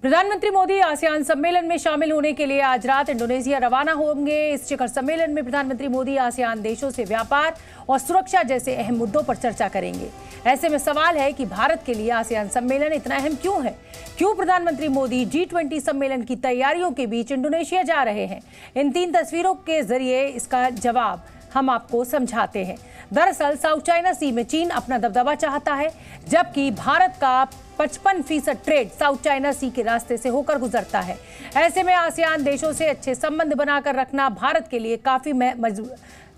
प्रधानमंत्री मोदी आसियान सम्मेलन में शामिल होने के लिए आज रात इंडोनेशिया रवाना होंगे। इस शिखर सम्मेलन में प्रधानमंत्री मोदी आसियान देशों से व्यापार और सुरक्षा जैसे अहम मुद्दों पर चर्चा करेंगे। ऐसे में सवाल है कि भारत के लिए आसियान सम्मेलन इतना अहम क्यों है? क्यों प्रधानमंत्री मोदी G20 सम्मेलन की तैयारियों के बीच इंडोनेशिया जा रहे हैं? इन 3 तस्वीरों के जरिए इसका जवाब हम आपको समझाते हैं। दरअसल साउथ चाइना सी में चीन अपना दबदबा चाहता है, जबकि भारत का 55% ट्रेड साउथ चाइना सी के रास्ते से होकर गुजरता है। ऐसे में आसियान देशों से अच्छे संबंध बनाकर रखना भारत के लिए काफी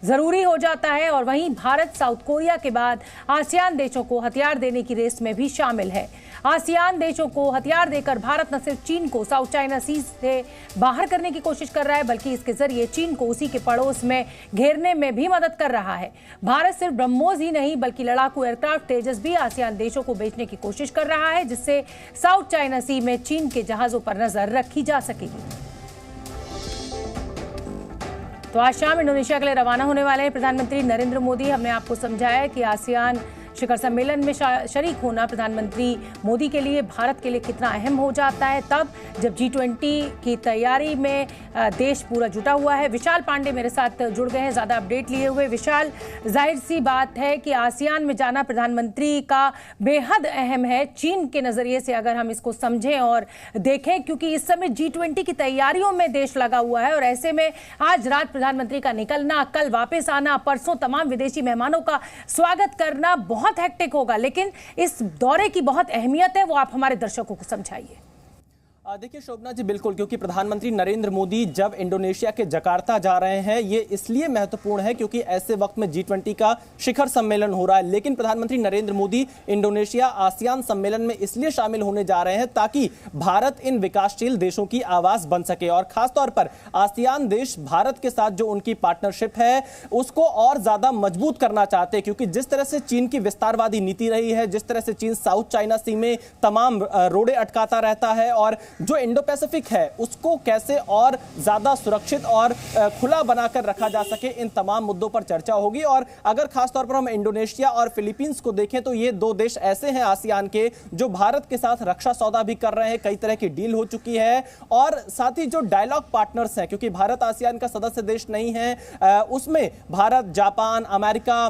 जरूरी हो जाता है। और वहीं भारत साउथ कोरिया के बाद आसियान देशों को हथियार देने की रेस में भी शामिल है। आसियान देशों को हथियार देकर भारत न सिर्फ चीन को साउथ चाइना सी से बाहर करने की कोशिश कर रहा है, बल्कि इसके जरिए चीन को उसी के पड़ोस में घेरने में भी मदद कर रहा है। भारत सिर्फ ब्रह्मोस ही नहीं बल्कि लड़ाकू एयरक्राफ्ट तेजस भी आसियान देशों को बेचने की कोशिश कर रहा है, जिससे साउथ चाइना सी में चीन के जहाजों पर नजर रखी जा सकेगी। तो आज शाम इंडोनेशिया के लिए रवाना होने वाले हैं प्रधानमंत्री नरेंद्र मोदी। हमने आपको समझाया कि आसियान शिखर सम्मेलन में शरीक होना प्रधानमंत्री मोदी के लिए, भारत के लिए कितना अहम हो जाता है तब जब G20 की तैयारी में देश पूरा जुटा हुआ है। विशाल पांडे मेरे साथ जुड़ गए हैं ज़्यादा अपडेट लिए हुए। विशाल, जाहिर सी बात है कि आसियान में जाना प्रधानमंत्री का बेहद अहम है चीन के नज़रिए से, अगर हम इसको समझें और देखें, क्योंकि इस समय G20 की तैयारियों में देश लगा हुआ है। और ऐसे में आज रात प्रधानमंत्री का निकलना, कल वापस आना, परसों तमाम विदेशी मेहमानों का स्वागत करना बहुत हेक्टिक होगा। लेकिन इस दौरे की बहुत अहमियत है, वो आप हमारे दर्शकों को समझाइए। देखिए शोभना जी, बिल्कुल, क्योंकि प्रधानमंत्री नरेंद्र मोदी जब इंडोनेशिया के जकार्ता जा रहे हैं, ये इसलिए महत्वपूर्ण है क्योंकि ऐसे वक्त में G20 का शिखर सम्मेलन हो रहा है। लेकिन प्रधानमंत्री नरेंद्र मोदी इंडोनेशिया आसियान सम्मेलन में इसलिए शामिल होने जा रहे हैं ताकि भारत इन विकासशील देशों की आवाज बन सके। और खासतौर पर आसियान देश भारत के साथ जो उनकी पार्टनरशिप है उसको और ज्यादा मजबूत करना चाहते हैं, क्योंकि जिस तरह से चीन की विस्तारवादी नीति रही है, जिस तरह से चीन साउथ चाइना सी में तमाम रोड़े अटकाता रहता है, और जो इंडो पैसिफिक है उसको कैसे और ज्यादा सुरक्षित और खुला बनाकर रखा जा सके, इन तमाम मुद्दों पर चर्चा होगी। और अगर खास तौर पर हम इंडोनेशिया और फिलीपींस को देखें तो ये 2 देश ऐसे हैं आसियान के जो भारत के साथ रक्षा सौदा भी कर रहे हैं, कई तरह की डील हो चुकी है। और साथ ही जो डायलॉग पार्टनर्स हैं, क्योंकि भारत आसियान का सदस्य देश नहीं है, उसमें भारत, जापान, अमेरिका,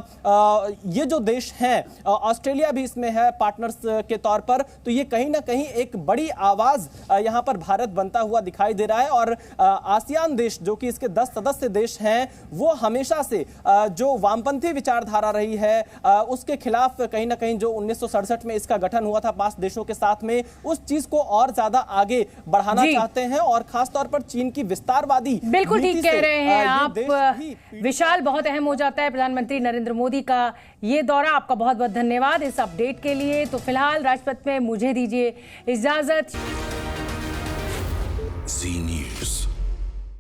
ये जो देश हैं, ऑस्ट्रेलिया भी इसमें है पार्टनर्स के तौर पर। तो ये कहीं ना कहीं एक बड़ी आवाज यहां पर भारत बनता हुआ दिखाई दे रहा है। और आसियान देश जो कि इसके 10 सदस्य देश हैं, वो हमेशा से जो वामपंथी विचारधारा रही है उसके खिलाफ कहीं ना कहीं जो 1967 में इसका गठन हुआ था 5 देशों के साथ में, उस चीज को और ज्यादा आगे बढ़ाना चाहते हैं। और खासतौर पर चीन की विस्तारवादी, बिल्कुल ठीक कह रहे हैं आप विशाल, बहुत अहम हो जाता है प्रधानमंत्री नरेंद्र मोदी का ये दौरा। आपका बहुत बहुत धन्यवाद इस अपडेट के लिए। तो फिलहाल राजपथ में मुझे दीजिए इजाजत। Z News।